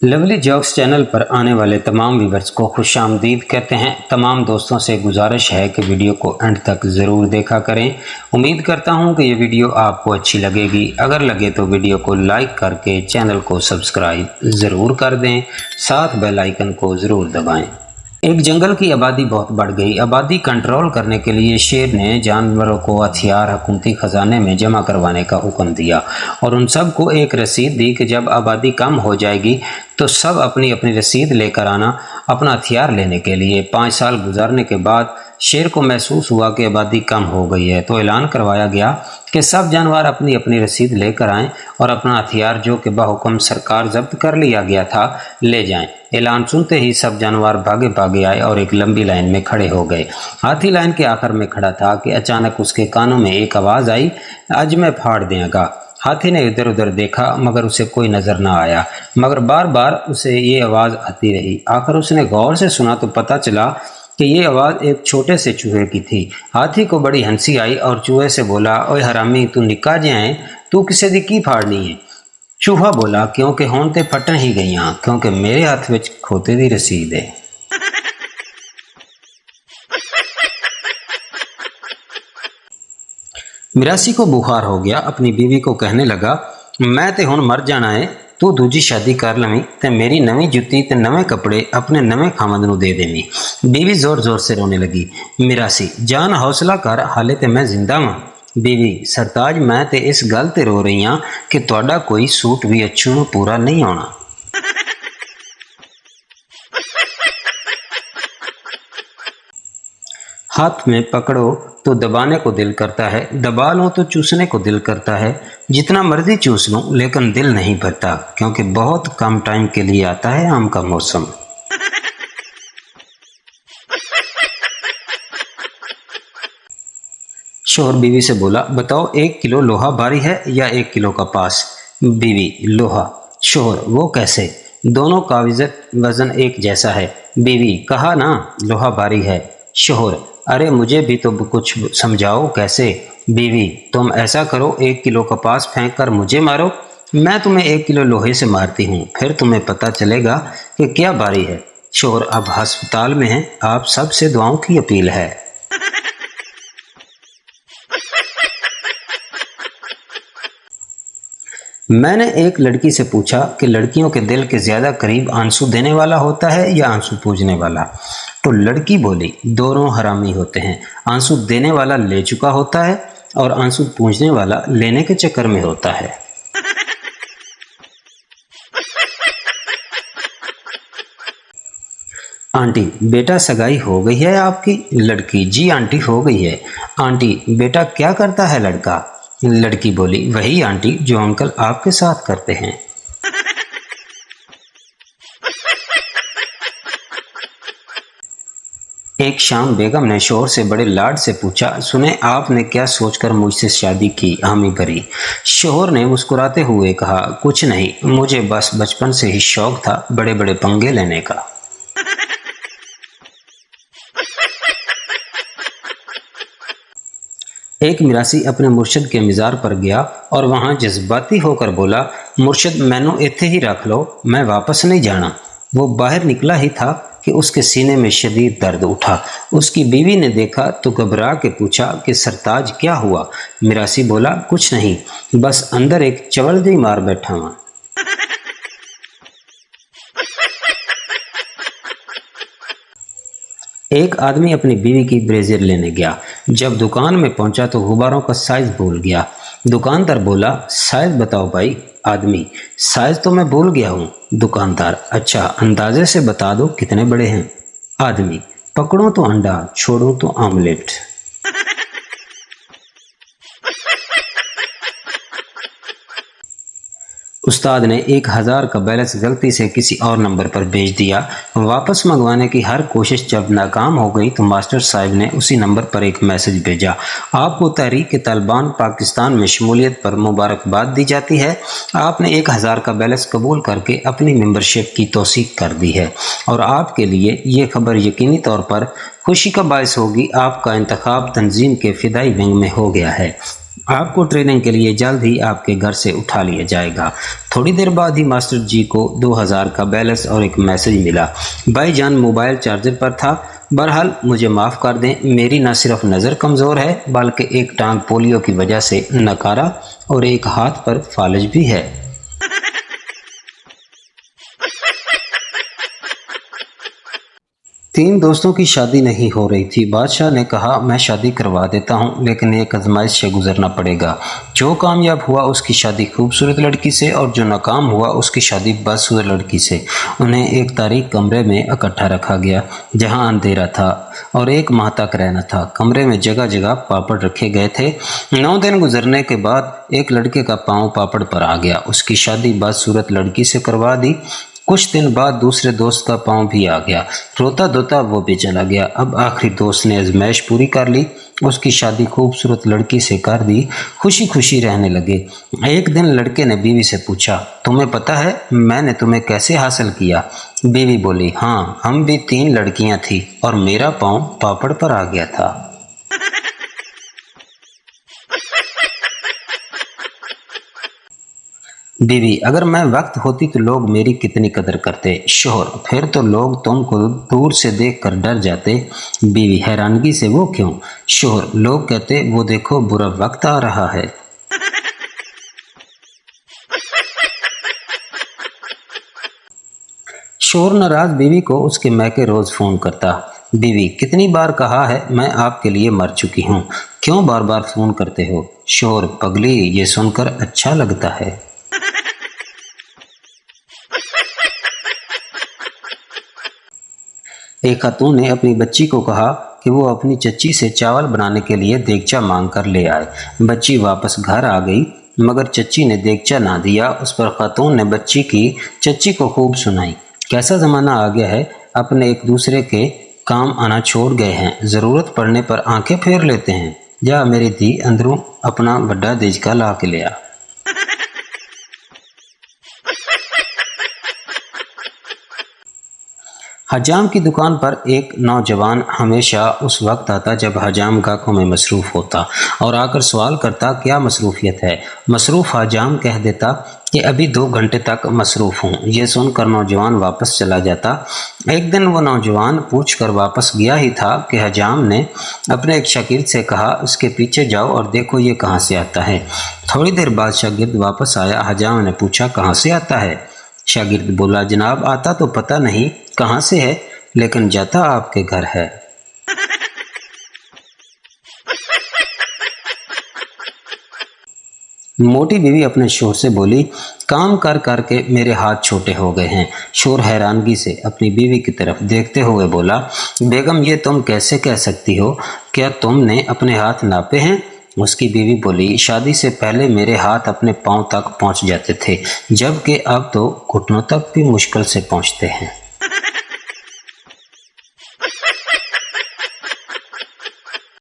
Lovely jocks channel पर आने वाले तमाम व्यूवर्स को खुश आमदीद कहते हैं। तमाम दोस्तों से गुजारिश है कि वीडियो को एंड तक ज़रूर देखा करें। उम्मीद करता हूं कि ये वीडियो आपको अच्छी लगेगी। अगर लगे तो वीडियो को लाइक करके चैनल को सब्सक्राइब ज़रूर कर दें, साथ बेल आइकन को ज़रूर दबाएं। एक जंगल की आबादी बहुत बढ़ गई। आबादी कंट्रोल करने के लिए शेर ने जानवरों को हथियार हुकूमती खजाने में जमा करवाने का हुक्म दिया और उन सब को एक रसीद दी कि जब आबादी कम हो जाएगी तो सब अपनी अपनी रसीद लेकर आना अपना हथियार लेने के लिए। 5 साल गुजरने के बाद शेर को महसूस हुआ कि आबादी कम हो गई है, तो ऐलान करवाया गया कि सब जानवर अपनी अपनी रसीद लेकर आएं और अपना हथियार जो कि बाहुक्म सरकार जब्त कर लिया गया था ले जाएं। ऐलान सुनते ही सब जानवर भागे भागे आए और एक लंबी लाइन में खड़े हो गए। हाथी लाइन के आखिर में खड़ा था कि अचानक उसके कानों में एक आवाज़ आई, आज मैं फाड़ देगा। हाथी ने इधर उधर देखा मगर उसे कोई नजर न आया, मगर बार बार उसे ये आवाज़ आती रही। आखिर उसने गौर से सुना तो पता चला कि ये आवाज़ एक छोटे से चूहे की थी। हाथी को बड़ी हंसी आई और चूहे से बोला, ओए हरामी, तू निक्का जिहा है, तू किसे दी की फाड़नी है? चूहा बोला, क्योंकि होन ते फटन ही गई, क्योंकि मेरे हाथ विच खोते दी रसीद है। मिरासी को बुखार हो गया। अपनी बीवी को कहने लगा, मैं ते हुण मर जाना है, तू दूजी शादी कर लवी ते मेरी नवी जुत्ती ते नवे कपड़े अपने नवे खामद नूं दे देवी। बीवी जोर जोर से रोने लगी। मिरासी, जान हौसला कर, हाले ते मैं जिंदा वां। बीवी, सरताज, मैं ते इस गल ते रो रही हां कि तुहाडा कोई सूट भी अच्छू नूं पूरा नहीं आउणा। हाथ में पकड़ो तो दबाने को दिल करता है, दबा लो तो चूसने को दिल करता है। जितना मर्जी चूस लूं लेकिन दिल नहीं भरता, क्योंकि बहुत कम टाइम के लिए आता है आम का मौसम। शोहर बीवी से बोला, बताओ 1 किलो लोहा भारी है या 1 किलो कपास? बीवी, लोहा। शोहर, वो कैसे? दोनों का वजन एक जैसा है। बीवी, कहा ना लोहा भारी है। शोहर, अरे मुझे भी तो कुछ समझाओ कैसे? बीवी, तुम ऐसा करो, 1 किलो कपास फेंक कर मुझे मारो, मैं तुम्हें 1 किलो लोहे से मारती हूँ, फिर तुम्हें पता चलेगा कि क्या भारी है। शोहर, अब अस्पताल में हैं, आप सबसे दुआओं की अपील है। मैंने एक लड़की से पूछा कि लड़कियों के दिल के ज्यादा करीब आंसू देने वाला होता है या आंसू पूजने वाला? तो लड़की बोली, दोनों हरामी होते हैं। आंसू देने वाला ले चुका होता है और आंसू पूजने वाला लेने के चक्कर में होता है। आंटी, बेटा सगाई हो गई है आपकी? लड़की, जी आंटी हो गई है। आंटी, बेटा क्या करता है लड़का? लड़की बोली, वही आंटी जो अंकल आपके साथ करते हैं। एक शाम बेगम ने शोहर से बड़े लाड से पूछा, सुने आपने क्या सोचकर मुझसे शादी की? हामी भरी। शोहर ने मुस्कुराते हुए कहा, कुछ नहीं, मुझे बस बचपन से ही शौक था बड़े बड़े पंगे लेने का। एक मिरासी अपने मुर्शद के मिज़ार पर गया और वहां जज्बाती होकर बोला, मुर्शद मैनू इत्थे ही रख लो, मैं वापस नहीं जाना। वो बाहर निकला ही था कि उसके सीने में शदीद दर्द उठा। उसकी बीवी ने देखा तो घबरा के पूछा कि सरताज क्या हुआ? मिरासी बोला, कुछ नहीं, बस अंदर एक चवलदी मार बैठा हुआ। एक आदमी अपनी बीवी की ब्रेजर लेने गया। जब दुकान में पहुंचा तो गुब्बारों का साइज भूल गया। दुकानदार बोला, साइज बताओ भाई। आदमी, साइज तो मैं भूल गया हूँ। दुकानदार, अच्छा अंदाजे से बता दो कितने बड़े हैं? आदमी, पकड़ो तो अंडा, छोड़ो तो आमलेट। उस्ताद ने 1000 का बैलेंस गलती से किसी और नंबर पर भेज दिया। वापस मंगवाने की हर कोशिश जब नाकाम हो गई तो मास्टर साहब ने उसी नंबर पर एक मैसेज भेजा, आपको तहरीक तालिबान पाकिस्तान में शमूलियत पर मुबारकबाद दी जाती है। आपने 1000 का बैलेंस कबूल करके अपनी मेंबरशिप की तौसीक कर दी है और आपके लिए ये खबर यकीनी तौर पर खुशी का बायस होगी। आपका इंतखाब तंजीम के फिदाई विंग में हो गया है। आपको ट्रेनिंग के लिए जल्द ही आपके घर से उठा लिया जाएगा। थोड़ी देर बाद ही मास्टर जी को 2000 का बैलेंस और एक मैसेज मिला। भाईजान मोबाइल चार्जर पर था। बहरहाल मुझे माफ़ कर दें, मेरी न सिर्फ नज़र कमज़ोर है बल्कि एक टांग पोलियो की वजह से नकारा और एक हाथ पर फालज भी है। 3 दोस्तों की शादी नहीं हो रही थी। बादशाह ने कहा, मैं शादी करवा देता हूँ, लेकिन एक आजमाइश से गुजरना पड़ेगा। जो कामयाब हुआ उसकी शादी खूबसूरत लड़की से और जो नाकाम हुआ उसकी शादी बदसूरत लड़की से। उन्हें एक तारीक कमरे में इकट्ठा रखा गया जहाँ अंधेरा था और 1 माह तक रहना था। कमरे में जगह जगह पापड़ रखे गए थे। 9 दिन गुजरने के बाद एक लड़के का पाँव पापड़ पर आ गया। उसकी शादी बदसूरत लड़की से करवा दी। कुछ दिन बाद दूसरे दोस्त का पाँव भी आ गया। रोता धोता वो भी चला गया। अब आखिरी दोस्त ने आजमाइश पूरी कर ली, उसकी शादी खूबसूरत लड़की से कर दी। खुशी खुशी रहने लगे। एक दिन लड़के ने बीवी से पूछा, तुम्हें पता है मैंने तुम्हें कैसे हासिल किया? बीवी बोली, हाँ, हम भी 3 लड़कियां थी और मेरा पाँव पापड़ पर आ गया था। बीवी, अगर मैं वक्त होती तो लोग मेरी कितनी कदर करते। शोहर, फिर तो लोग तुमको दूर से देखकर डर जाते। बीवी हैरानगी से, वो क्यों? शोहर, लोग कहते वो देखो बुरा वक्त आ रहा है। शोहर नाराज बीवी को उसके मैके रोज फोन करता। बीवी, कितनी बार कहा है मैं आपके लिए मर चुकी हूँ, क्यों बार बार फोन करते हो? शोहर, पगली, ये सुनकर अच्छा लगता है। एक खातून ने अपनी बच्ची को कहा कि वो अपनी चच्ची से चावल बनाने के लिए देगचा मांग कर ले आए। बच्ची वापस घर आ गई मगर चच्ची ने देगचा ना दिया। उस पर खातून ने बच्ची की चच्ची को खूब सुनाई। कैसा ज़माना आ गया है, अपने एक दूसरे के काम आना छोड़ गए हैं, ज़रूरत पड़ने पर आंखें फेर लेते हैं। जा मेरी धी, अंदरों अपना बड़ा देजका ला के ले आ। हजाम की दुकान पर एक नौजवान हमेशा उस वक्त आता जब हजाम गाहकों में मसरूफ़ होता और आकर सवाल करता, क्या मसरूफियत है? मसरूफ़ हजाम कह देता कि अभी 2 घंटे तक मसरूफ़ हूँ। ये सुनकर नौजवान वापस चला जाता। एक दिन वो नौजवान पूछ कर वापस गया ही था कि हजाम ने अपने एक शागिर्द से कहा, उसके पीछे जाओ और देखो ये कहाँ से आता है। थोड़ी देर बाद शागिर्द वापस आया। हजाम ने पूछा, कहाँ से आता है? शागिर्द बोला, जनाब, आता तो पता नहीं कहाँ से है, लेकिन जाता आपके घर है। मोटी बीवी अपने शोहर से बोली, काम कर कर के मेरे हाथ छोटे हो गए हैं। शोहर हैरानगी से अपनी बीवी की तरफ देखते हुए बोला, बेगम, ये तुम कैसे कह सकती हो? क्या तुमने अपने हाथ नापे हैं? उसकी बीवी बोली, शादी से पहले मेरे हाथ अपने पांव तक पहुंच जाते थे, जबकि अब तो घुटनों तक भी मुश्किल से पहुंचते हैं।